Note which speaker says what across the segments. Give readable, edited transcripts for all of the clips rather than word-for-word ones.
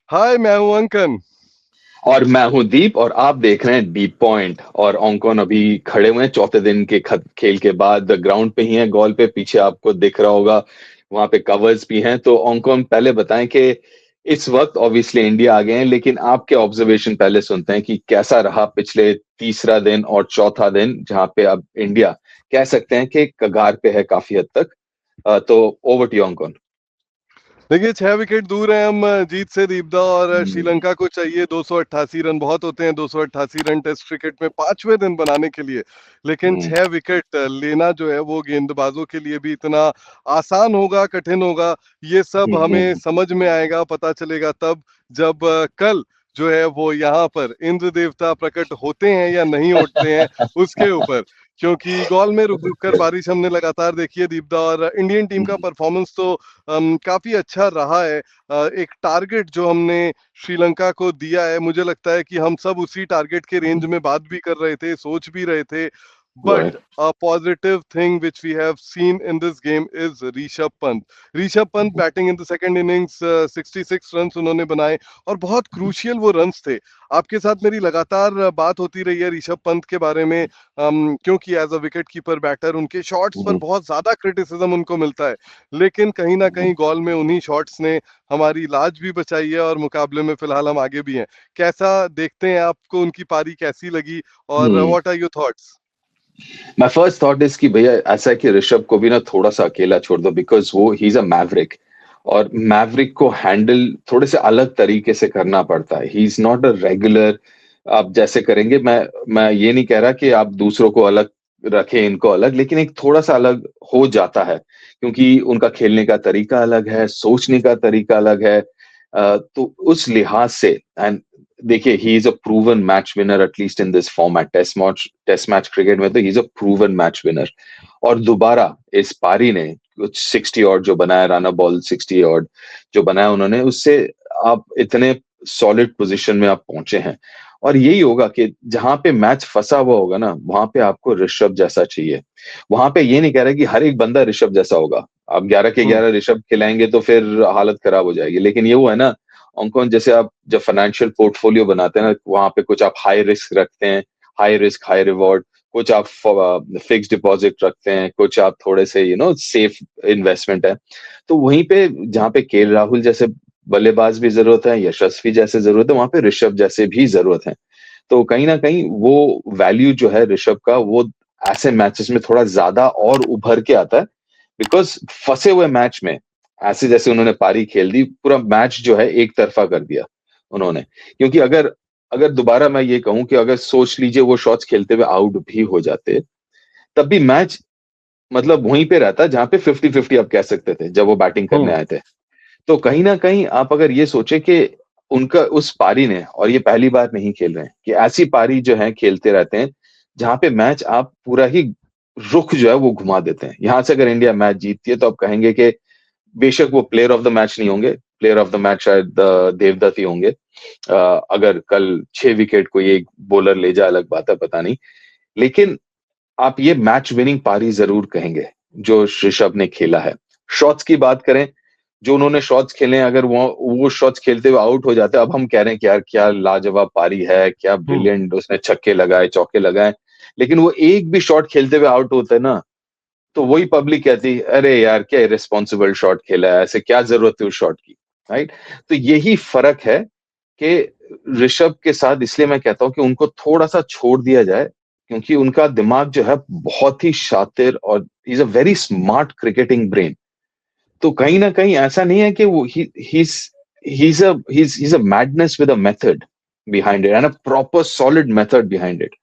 Speaker 1: हाय, मैं हूं अंकन।
Speaker 2: और मैं हूं दीप और आप देख रहे हैं डीप पॉइंट। और ओंकॉन अभी खड़े हुए हैं चौथे दिन के खेल के बाद ग्राउंड पे ही है, गोल पे पीछे आपको दिख रहा होगा। वहां पे कवर्स भी हैं। तो ओंकॉन पहले बताएं कि इस वक्त ऑब्वियसली इंडिया आ गए हैं, लेकिन आपके ऑब्जर्वेशन पहले सुनते हैं कि कैसा रहा पिछले तीसरा दिन और चौथा दिन, जहां पे अब इंडिया कह सकते हैं कि कगार पे है काफी हद तक। तो ओवर टू ओंकॉन।
Speaker 1: देखिए, 6 विकेट दूर हैं हम जीत से दीपदा। और श्रीलंका को चाहिए 288 रन। बहुत होते हैं 288 रन टेस्ट क्रिकेट में 5वें दिन बनाने के लिए। लेकिन 6 विकेट लेना जो है वो गेंदबाजों के लिए भी इतना आसान होगा, कठिन होगा, ये सब हमें समझ में आएगा, पता चलेगा तब जब कल जो है वो यहाँ पर इंद्र देवता प्रकट होते हैं या नहीं होते हैं उसके ऊपर। क्योंकि गॉल में रुक रुक कर बारिश हमने लगातार देखी है दीपदा। और इंडियन टीम का परफॉर्मेंस तो काफी अच्छा रहा है। एक टारगेट जो हमने श्रीलंका को दिया है, मुझे लगता है कि हम सब उसी टारगेट के रेंज में बात भी कर रहे थे, सोच भी रहे थे। But
Speaker 2: right.
Speaker 1: a positive thing which we have seen in this game is Rishabh Pant. Rishabh Pant batting in the second innings, 66 runs उन्होंने बनाए और बहुत क्रूशियल वो रन्स थे। आपके साथ मेरी लगातार बात होती रही है ऋषभ पंत के बारे में, क्योंकि as a wicket keeper batter उनके शॉट्स पर बहुत ज्यादा क्रिटिसिज्म उनको मिलता है। लेकिन कहीं ना कहीं गॉल में उन्हीं शॉट्स ने हमारी लाज भी बचाई है और मुकाबले में फिलहाल हम आगे भी हैं। कैसा देखते हैं, आपको उनकी पारी कैसी लगी और what are your thoughts?
Speaker 2: My first thought is कि भैया ऐसा है कि ऋषभ को भी ना थोड़ा सा अकेला छोड़ दो, बिकॉज वो ही इज अ मैवरिक। और मैवरिक को हैंडल थोड़े से अलग तरीके से करना पड़ता है। He is not a regular. आप जैसे करेंगे, मैं ये नहीं कह रहा कि आप दूसरों को अलग रखें, इनको अलग, लेकिन एक थोड़ा सा अलग हो जाता है, क्योंकि उनका खेलने का तरीका अलग है, सोचने का तरीका अलग है। तो उस लिहाज से, एंड देखिए, he is a proven match winner at least in this format. Test match cricket में तो he is a proven match winner. और दोबारा इस पारी ने कुछ 60 और जो बनाया, राना बॉल 60 और जो बनाया उन्होंने, उससे आप इतने सॉलिड पोजीशन में आप पहुंचे हैं। और यही होगा कि जहां पे मैच फंसा हुआ होगा ना, वहां पे आपको ऋषभ जैसा चाहिए। वहां पे ये नहीं कह रहा कि हर एक बंदा ऋषभ जैसा होगा। आप 11 के
Speaker 1: हम्म।
Speaker 2: 11 ऋषभ खिलाएंगे तो फिर हालत खराब हो जाएगी। लेकिन ये वो है ना, ऑंकॉन, जैसे आप जब फाइनेंशियल पोर्टफोलियो बनाते हैं ना, वहां पे कुछ आप हाई रिस्क रखते हैं, हाई रिस्क हाई रिवॉर्ड। कुछ आप फिक्स डिपॉजिट रखते हैं, कुछ आप थोड़े से सेफ इन्वेस्टमेंट है। तो वहीं पे जहाँ पे के राहुल जैसे बल्लेबाज भी जरूरत है, यशस्वी जैसे जरूरत है, वहां पे ऋषभ जैसे भी जरूरत है। तो कहीं ना कहीं वो वैल्यू जो है ऋषभ का, वो ऐसे मैचेस में थोड़ा ज्यादा और उभर के आता है। बिकॉज फंसे हुए मैच में ऐसे जैसे उन्होंने पारी खेल दी, पूरा मैच जो है एक तरफा कर दिया उन्होंने। क्योंकि अगर अगर दोबारा मैं ये कहूं कि अगर सोच लीजिए वो शॉट्स खेलते हुए आउट भी हो जाते, तब भी मैच मतलब वहीं पे रहता जहां पे 50-50 आप कह सकते थे जब वो बैटिंग करने
Speaker 1: हम्म।
Speaker 2: आए थे। तो कहीं ना कहीं आप अगर ये सोचे कि उनका उस पारी ने, और ये पहली बार नहीं खेल रहे हैं कि ऐसी पारी जो है खेलते रहते हैं जहां पे मैच आप पूरा ही रुख जो है वो घुमा देते हैं। यहां से अगर इंडिया मैच जीतती है तो आप कहेंगे कि बेशक वो प्लेयर ऑफ द मैच नहीं होंगे, प्लेयर ऑफ द मैच शायद देवदत्त ही होंगे। अगर कल 6 विकेट कोई एक बॉलर ले जाए अलग बात है, पता नहीं। लेकिन आप ये मैच विनिंग पारी जरूर कहेंगे जो ऋषभ ने खेला है। शॉट्स की बात करें, जो उन्होंने शॉट्स खेले हैं, अगर वो शॉट्स खेलते हुए आउट हो जाते हैं, अब हम कह रहे हैं कि यार क्या लाजवाब पारी है, क्या
Speaker 1: हम्म।
Speaker 2: ब्रिलियंट उसने छक्के लगाए, चौके लगाए। लेकिन वो एक भी शॉट खेलते हुए आउट होता है ना, तो वही पब्लिक कहती अरे यार क्या इरेस्पॉन्सिबल शॉट खेला है, ऐसे क्या जरूरत थी उस शॉट की। राइट। तो यही फर्क है कि ऋषभ के साथ इसलिए मैं कहता हूं कि उनको थोड़ा सा छोड़ दिया जाए, क्योंकि उनका दिमाग जो है बहुत ही शातिर और is a very smart cricketing brain. तो कहीं ना कहीं ऐसा नहीं है कि वो he's a madness with a method behind it and a proper solid method behind it।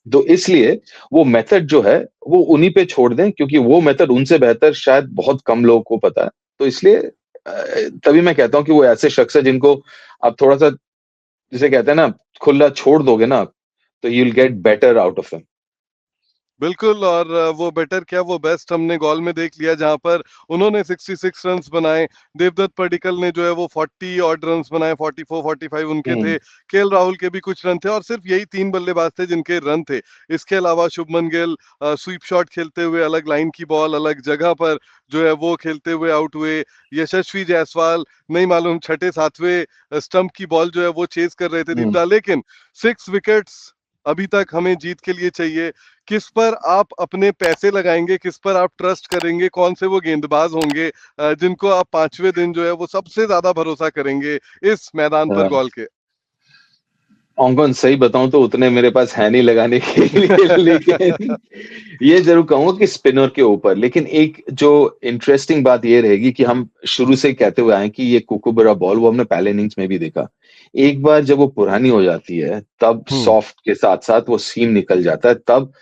Speaker 2: तो इसलिए वो मेथड जो है वो उन्हीं पे छोड़ दें, क्योंकि वो मेथड उनसे बेहतर शायद बहुत कम लोगों को पता है। तो इसलिए तभी मैं कहता हूँ कि वो ऐसे शख्स है जिनको आप थोड़ा सा, जिसे कहते हैं ना, खुला छोड़ दोगे ना, तो you will get better out of him.
Speaker 1: बिल्कुल। और वो बेटर क्या वो बेस्ट हमने गॉल में देख लिया जहां पर उन्होंने 66 रन्स बनाए। देवदत्त पडिक्कल ने जो है वो 40 ऑड रन्स बनाए, 44 45 उनके थे।
Speaker 2: हम्म
Speaker 1: केएल राहुल के भी कुछ रन थे और सिर्फ यही 3 बल्लेबाज थे जिनके रन थे। इसके अलावा शुभमन गिल स्वीप शॉट खेलते हुए अलग लाइन की बॉल अलग जगह पर जो है वो खेलते हुए आउट हुए। यशस्वी जायसवाल नहीं मालूम छठे सातवें स्टंप की बॉल जो है वो चेज कर रहे थे
Speaker 2: हम्म
Speaker 1: दीपदा, लेकिन 6 विकेट्स अभी तक हमें जीत के लिए चाहिए। किस पर आप अपने पैसे लगाएंगे, किस पर आप ट्रस्ट करेंगे, कौन से वो गेंदबाज होंगे जिनको आप 5वें दिन जो है वो सबसे ज्यादा भरोसा करेंगे इस मैदान पर
Speaker 2: हाँ।
Speaker 1: गॉल के?
Speaker 2: ऑंगन सही बताऊं तो उतने मेरे पास है नहीं लगाने के लिए, लेकिन ये जरूर कहूंगा कि स्पिनर के ऊपर। लेकिन एक जो इंटरेस्टिंग बात ये रहेगी कि हम शुरू से कहते हुए आए कि ये कुकुबरा बॉल, वो हमने पहले इनिंग्स में भी देखा, एक बार जब वो पुरानी हो जाती है तब
Speaker 1: हम्म।
Speaker 2: सॉफ्ट के साथ साथ वो सीम निकल जाता है, तब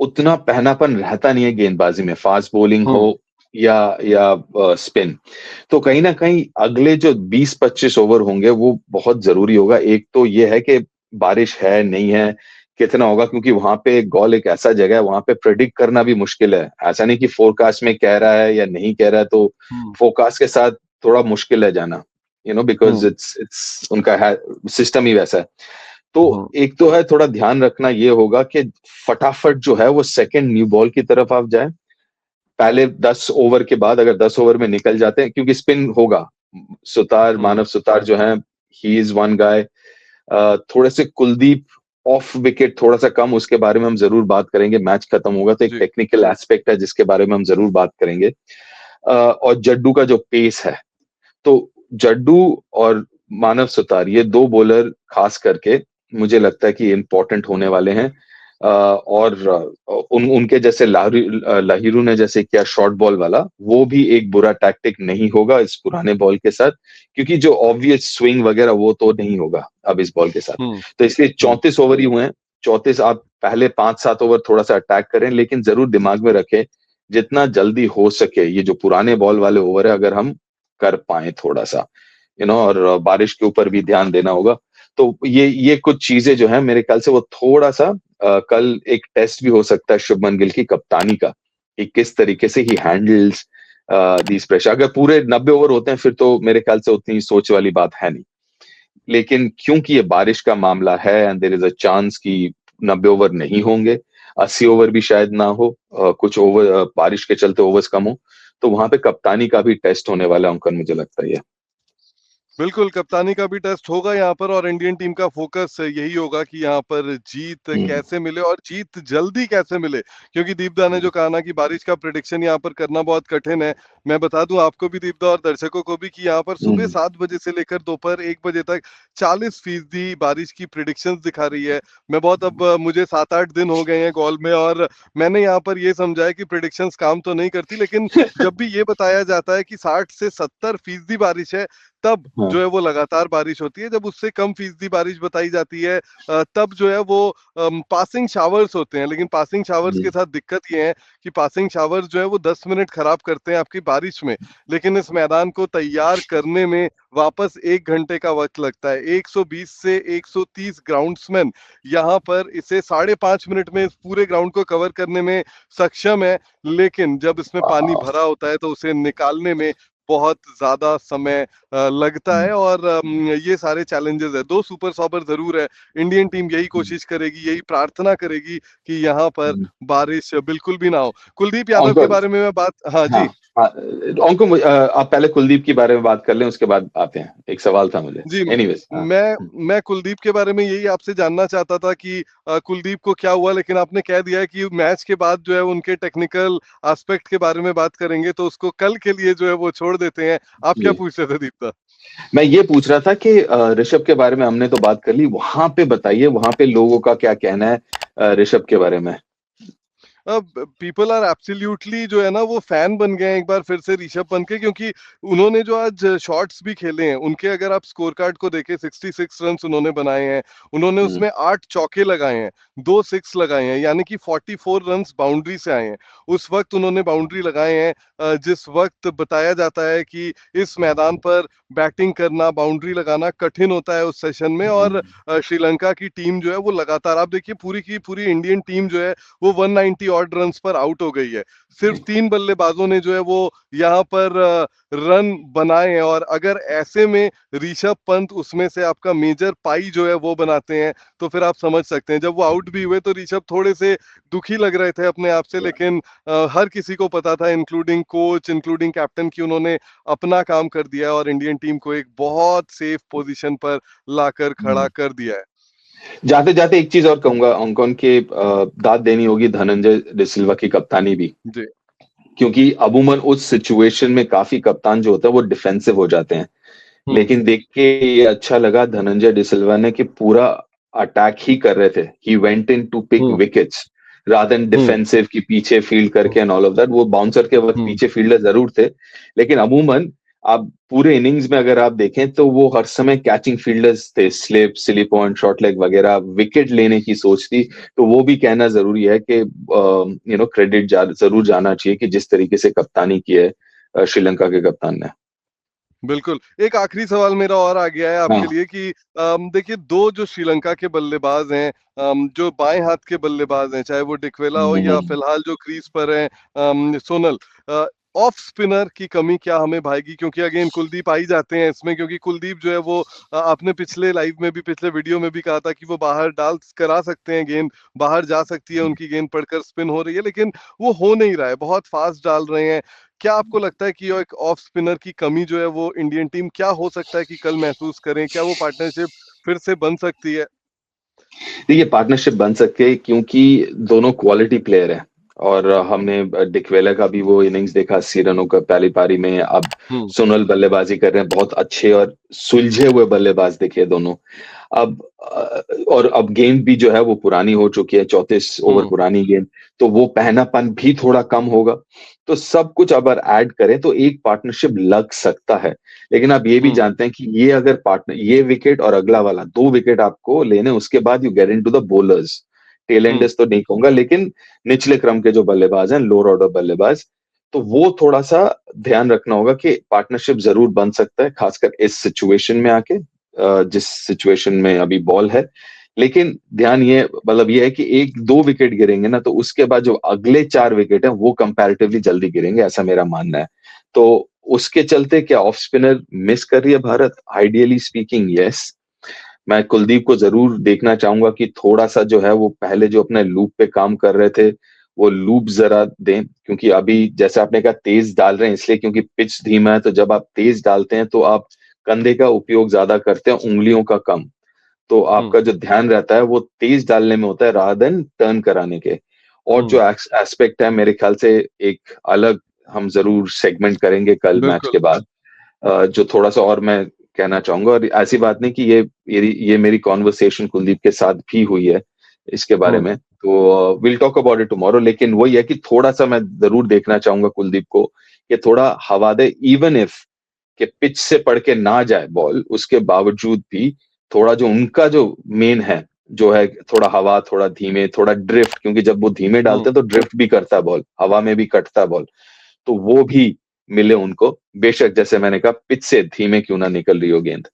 Speaker 2: उतना पहनापन रहता नहीं है गेंदबाजी में, फास्ट बॉलिंग हो
Speaker 1: हम्म।
Speaker 2: या स्पिन। तो कहीं ना कहीं अगले जो 20-25 ओवर होंगे वो बहुत जरूरी होगा। एक तो ये है कि बारिश है नहीं है, कितना होगा, क्योंकि वहां पे गॉल एक ऐसा जगह है, वहां पे प्रेडिक्ट करना भी मुश्किल है। ऐसा नहीं कि फोरकास्ट में कह रहा है या नहीं कह रहा है, तो
Speaker 1: हम्म।
Speaker 2: फोरकास्ट के साथ थोड़ा मुश्किल है जाना, बिकॉज
Speaker 1: हम्म।
Speaker 2: इट्स उनका है, सिस्टम ही वैसा है। तो
Speaker 1: हम्म।
Speaker 2: एक तो है, थोड़ा ध्यान रखना ये होगा कि फटाफट जो है वो सेकंड न्यू बॉल की तरफ आप जाए। पहले 10 ओवर के बाद अगर 10 ओवर में निकल जाते हैं, क्योंकि स्पिन होगा, सुतार,
Speaker 1: हम्म।
Speaker 2: मानव सुतार जो है, ही इज वन गाय। थोड़े से कुलदीप ऑफ विकेट थोड़ा सा कम, उसके बारे में हम जरूर बात करेंगे, मैच खत्म होगा तो एक
Speaker 1: जी।
Speaker 2: टेक्निकल एस्पेक्ट है जिसके बारे में हम जरूर बात करेंगे। और जड्डू का जो पेस है, तो जड्डू और मानव सुतार, ये दो बॉलर खास करके मुझे लगता है कि इम्पोर्टेंट होने वाले हैं। और उनके जैसे लाहिरू ने जैसे किया शॉर्ट बॉल वाला, वो भी एक बुरा टैक्टिक नहीं होगा इस पुराने बॉल के साथ, क्योंकि जो ऑब्वियस स्विंग वगैरह वो तो नहीं होगा अब इस बॉल के साथ।
Speaker 1: हम्म।
Speaker 2: तो इसलिए
Speaker 1: हम्म।
Speaker 2: 34 ओवर ही हुए हैं। 34, आप पहले 5-7 ओवर थोड़ा सा अटैक करें, लेकिन जरूर दिमाग में रखें जितना जल्दी हो सके ये जो पुराने बॉल वाले ओवर है अगर हम कर पाए थोड़ा सा, और बारिश के ऊपर भी ध्यान देना होगा। तो ये कुछ चीजें जो है मेरे ख्याल से वो थोड़ा सा कल एक टेस्ट भी हो सकता है शुभमन गिल की कप्तानी का, कि किस तरीके से ही हैंडल्स दीस प्रेशर। अगर पूरे 90 ओवर होते हैं फिर तो मेरे ख्याल से उतनी सोच वाली बात है नहीं, लेकिन क्योंकि ये बारिश का मामला है and there is a chance कि 90 ओवर नहीं होंगे, 80 ओवर भी शायद ना हो, कुछ ओवर बारिश के चलते ओवर्स कम हो, तो वहां पे कप्तानी का भी टेस्ट होने वाला है अंकन, मुझे लगता है ये।
Speaker 1: बिल्कुल, कप्तानी का भी टेस्ट होगा यहाँ पर और इंडियन टीम का फ़ोकस यही होगा कि यहाँ पर जीत
Speaker 2: हम्म
Speaker 1: कैसे मिले और जीत जल्दी कैसे मिले। क्योंकि दीपदा ने जो कहा ना कि बारिश का प्रेडिक्शन यहाँ पर करना बहुत कठिन है। मैं बता दूँ आपको भी दीपदा और दर्शकों को भी कि यहाँ पर सुबह
Speaker 2: हम्म
Speaker 1: 7 बजे से लेकर दोपहर 1 बजे तक 40% बारिश की प्रेडिक्शंस दिखा रही है। मैं बहुत अब मुझे 7-8 दिन हो गए हैं गॉल में और मैंने यहाँ पर ये समझा है कि प्रेडिक्शंस काम तो नहीं करती, लेकिन जब भी ये बताया जाता है कि 60 से 70% बारिश है, तब
Speaker 2: हाँ
Speaker 1: जो है वो लगातार बारिश होती है। जब उससे कम फीसदी बारिश बताई जाती है तब जो है वो पासिंग शावर्स होते हैं। लेकिन पासिंग शावर्स के
Speaker 2: हम्म
Speaker 1: साथ दिक्कत ये है कि पासिंग शावर्स जो है वो 10 मिनट खराब करते हैं आपकी बारिश में। लेकिन इस मैदान को तैयार करने में वापस 1 घंटे का वक्त लगता है। 120 से 130 ग्राउंड्समैन यहाँ पर इसे 5.5 मिनट में इस पूरे ग्राउंड को कवर करने में सक्षम है। लेकिन जब इसमें पानी
Speaker 2: वाह,
Speaker 1: भरा होता है तो उसे निकालने में बहुत ज़्यादा समय लगता
Speaker 2: हम्म
Speaker 1: है और ये सारे चैलेंजेस है। 2 सुपर सॉबर ज़रूर है। इंडियन टीम यही
Speaker 2: हम्म
Speaker 1: कोशिश करेगी, यही प्रार्थना करेगी कि यहाँ पर
Speaker 2: हम्म।
Speaker 1: बारिश बिल्कुल भी ना हो। कुलदीप यादव के
Speaker 2: अंकुर,
Speaker 1: बारे में मैं बात हाँ
Speaker 2: हाँ
Speaker 1: जी।
Speaker 2: हाँ, अंकुर, आप पहले कुलदीप के बारे में बात कर लें, उसके बाद आते हैं, एक सवाल था मुझे।
Speaker 1: जी,
Speaker 2: एनीवेज, हाँ।
Speaker 1: मैं कुलदीप के बारे में यही आपसे जानना चाहता था कि कुलदीप को क्या हुआ, लेकिन आपने कह दिया है कि मैच के बाद जो है उनके टेक्निकल एस्पेक्ट के बारे में बात करेंगे, तो उसको कल के लिए जो है वो छोड़ देते हैं। आप क्या
Speaker 2: जी,
Speaker 1: पूछ रहे थे दीप्ता?
Speaker 2: मैं ये पूछ रहा था कि ऋषभ के बारे में हमने तो बात कर ली, वहां पे बताइए, वहां पे लोगों का क्या कहना है ऋषभ के बारे में।
Speaker 1: अब पीपल आर एब्सोल्युटली जो है ना वो फैन बन गए हैं एक बार फिर से ऋषभ पंत के, क्योंकि उन्होंने जो आज शॉट्स भी खेले हैं उनके, अगर आप स्कोर कार्ड को देखें 66 रन उन्होंने बनाए हैं, उन्होंने
Speaker 2: हम्म,
Speaker 1: उसमें 8 चौके लगाए हैं, 2 सिक्स लगाए हैं, यानी कि 44 रन बाउंड्री से आए हैं। उस वक्त उन्होंने बाउंड्री लगाए हैं जिस वक्त बताया जाता है कि इस मैदान पर बैटिंग करना, बाउंड्री लगाना कठिन होता है उस सेशन में। और
Speaker 2: हम्म,
Speaker 1: श्रीलंका की टीम जो है वो लगातार, आप देखिए पूरी की पूरी इंडियन टीम जो है वो 190 ऑड रन पर आउट हो गई है। सिर्फ 3 बल्लेबाजों ने जो है वो यहाँ पर रन बनाए हैं। और अगर ऐसे में ऋषभ पंत उसमें से आपका मेजर पाई जो है वो बनाते हैं, तो फिर आप समझ सकते हैं। जब वो आउट भी हुए तो ऋषभ थोड़े से दुखी लग रहे थे अपने आप से, लेकिन हर किसी को पता था, इंक्लूडिंग कोच, इंक्लूडिंग कैप्टन, कि उन्होंने अपना काम कर दिया है और इंडियन टीम को एक बहुत सेफ पोजीशन पर लाकर खड़ा
Speaker 2: हम्म।
Speaker 1: कर दिया है।
Speaker 2: जाते जाते एक चीज और कहूंगा, अंकोन के दाद देनी होगी धनंजय डिसिल्वा की कप्तानी भी,
Speaker 1: जी।
Speaker 2: क्योंकि अमूमन उस सिचुएशन में काफी कप्तान जो होता है वो डिफेंसिव हो जाते हैं।
Speaker 1: हम्म।
Speaker 2: लेकिन देख के ये अच्छा लगा धनंजय डिसिल्वा ने कि पूरा अटैक ही कर रहे थे, he went in to pick
Speaker 1: hmm.
Speaker 2: Wickets rather than
Speaker 1: hmm.
Speaker 2: Defensive की पीछे फील्ड
Speaker 1: हम्म।
Speaker 2: करके एंड ऑल ऑफ दैट। वो बाउंसर के वक्त
Speaker 1: हम्म।
Speaker 2: पीछे फील्डर जरूर थे, लेकिन अमूमन आप पूरे इनिंग्स में अगर आप देखें तो वो हर समय कैचिंग फील्डर्स थे, slip, silly point, short leg वगैरह, विकेट लेने की सोच थी। तो वो भी कहना जरूरी है कि क्रेडिट जरूर जाना चाहिए कि जिस तरीके से कप्तानी की है श्रीलंका के कप्तान ने।
Speaker 1: बिल्कुल। एक आखिरी सवाल मेरा और आ गया है आपके
Speaker 2: हाँ।
Speaker 1: लिए कि देखिए 2 जो श्रीलंका के बल्लेबाज हैं, जो बाएं हाथ के बल्लेबाज हैं, चाहे वो डिक्वेला हो या
Speaker 2: हम्म,
Speaker 1: फिलहाल जो क्रीज पर हैं सोनल, ऑफ स्पिनर की कमी क्या हमें भाएगी? क्योंकि अगेन कुलदीप आ ही जाते हैं इसमें, क्योंकि कुलदीप जो है वो आपने पिछले लाइव में भी, पिछले वीडियो में भी कहा था कि वो बाहर डाल करा सकते हैं गेंद, बाहर जा सकती है उनकी गेंद पड़कर स्पिन हो रही है, लेकिन वो हो नहीं रहा है, बहुत फास्ट डाल रहे हैं। क्या आपको लगता है कि एक ऑफ स्पिनर की कमी जो है वो इंडियन टीम क्या हो सकता है कि कल महसूस करें? क्या वो पार्टनरशिप फिर से बन सकती है?
Speaker 2: देखिए पार्टनरशिप बन सकते हैं क्योंकि दोनों क्वालिटी प्लेयर हैं। और हमने डिक्वेला का भी वो इनिंग्स देखा 80 रनों का पहली पारी में। अब
Speaker 1: हुँ।
Speaker 2: सोनल बल्लेबाजी कर रहे हैं, बहुत अच्छे और सुलझे हुए बल्लेबाज दिखे दोनों। अब और अब गेंद भी जो है वो पुरानी हो चुकी है, 34 ओवर
Speaker 1: हुँ।
Speaker 2: पुरानी गेंद, तो वो पहनापन भी थोड़ा कम होगा। तो सब कुछ अगर ऐड करें तो एक पार्टनरशिप लग सकता है। लेकिन आप ये भी
Speaker 1: हुँ।
Speaker 2: जानते हैं कि ये अगर पार्टनर, ये विकेट और अगला वाला 2 विकेट आपको लेने, उसके बाद you get into the bowlers, tail
Speaker 1: हुँ।
Speaker 2: एंडर्स तो नहीं कहूंगा, लेकिन निचले क्रम के जो बल्लेबाज हैं, लोअर ऑर्डर बल्लेबाज, तो वो थोड़ा सा ध्यान रखना होगा कि पार्टनरशिप जरूर बन सकता है, खासकर इस सिचुएशन में आके, जिस सिचुएशन में अभी बॉल है। लेकिन ध्यान ये, मतलब ये है कि 1-2 विकेट गिरेंगे ना, तो उसके बाद जो अगले 4 विकेट हैं वो कंपैरेटिवली जल्दी गिरेंगे, ऐसा मेरा मानना है। तो उसके चलते क्या ऑफ स्पिनर मिस कर रही है भारत? Ideally speaking yes. मैं कुलदीप को जरूर देखना चाहूंगा कि थोड़ा सा जो है वो पहले जो अपने लूप पे काम कर रहे थे वो लूप जरा दें, क्योंकि अभी जैसे आपने कहा तेज डाल रहे हैं इसलिए क्योंकि पिच धीमा है। तो जब आप तेज डालते हैं तो आप कंधे का उपयोग ज्यादा करते हैं, उंगलियों का कम। तो
Speaker 1: हुँ।
Speaker 2: आपका जो ध्यान रहता है वो तेज डालने में होता है रादर देन टर्न कराने के। और
Speaker 1: हुँ।
Speaker 2: जो एस्पेक्ट है मेरे ख्याल से एक अलग हम जरूर सेगमेंट करेंगे कल मैच
Speaker 1: बिल्कुल।
Speaker 2: के बाद, जो थोड़ा सा और मैं कहना चाहूंगा। और ऐसी बात नहीं कि ये मेरी कॉन्वर्सेशन कुलदीप के साथ भी हुई है इसके बारे
Speaker 1: हुँ।
Speaker 2: में, तो will talk about it tomorrow. लेकिन वही है कि थोड़ा सा मैं जरूर देखना चाहूंगा कुलदीप को कि थोड़ा हवा दे, इवन इफ कि पिच से पड़ के ना जाए बॉल, उसके बावजूद भी थोड़ा जो उनका जो मेन है, जो है थोड़ा हवा, थोड़ा धीमे, थोड़ा ड्रिफ्ट, क्योंकि जब वो धीमे
Speaker 1: हुँ।
Speaker 2: डालते हैं तो ड्रिफ्ट भी करता है बॉल, हवा में भी कटता है बॉल। तो वो भी मिले उनको, बेशक जैसे मैंने कहा पिच से धीमे क्यों ना निकल रही हो गेंद।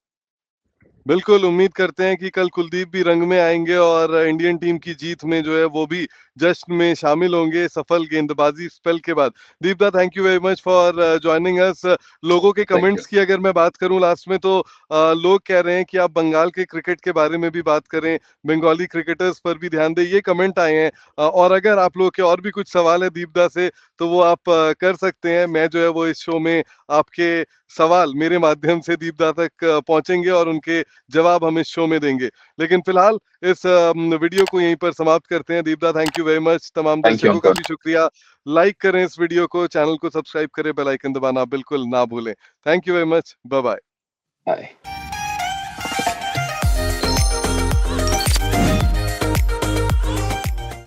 Speaker 1: बिल्कुल, उम्मीद करते हैं कि कल कुलदीप भी रंग में आएँगे और इंडियन टीम की जीत में जो है वो भी जश्न में शामिल होंगे सफल गेंदबाजी स्पेल के बाद। Deepda, thank you very much for joining us. लोगों के
Speaker 2: थैंक यू।
Speaker 1: कमेंट्स की अगर मैं बात करूँ लास्ट में, तो लोग कह रहे हैं कि आप बंगाल के क्रिकेट के बारे में भी बात करें, बंगाली क्रिकेटर्स पर भी ध्यान दें, ये कमेंट आए हैं। और अगर आप लोगों के और भी कुछ सवाल है दीपदा से, तो वो आप कर सकते हैं। मैं जो है वो इस शो में आपके सवाल मेरे माध्यम से दीपदा तक पहुँचेंगे और उनके जवाब हम इस शो में देंगे। लेकिन फिलहाल इस वीडियो को यहीं पर समाप्त करते हैं। दीपदा, थैंक यू वेरी मच। तमाम
Speaker 2: थैंक यू
Speaker 1: दर्शकों का
Speaker 2: अंकुर।
Speaker 1: भी शुक्रिया। लाइक करें इस वीडियो को, चैनल को सब्सक्राइब करें, बेल आइकन दबाना बिल्कुल ना भूलें। Thank you very much. Bye bye.
Speaker 2: Bye.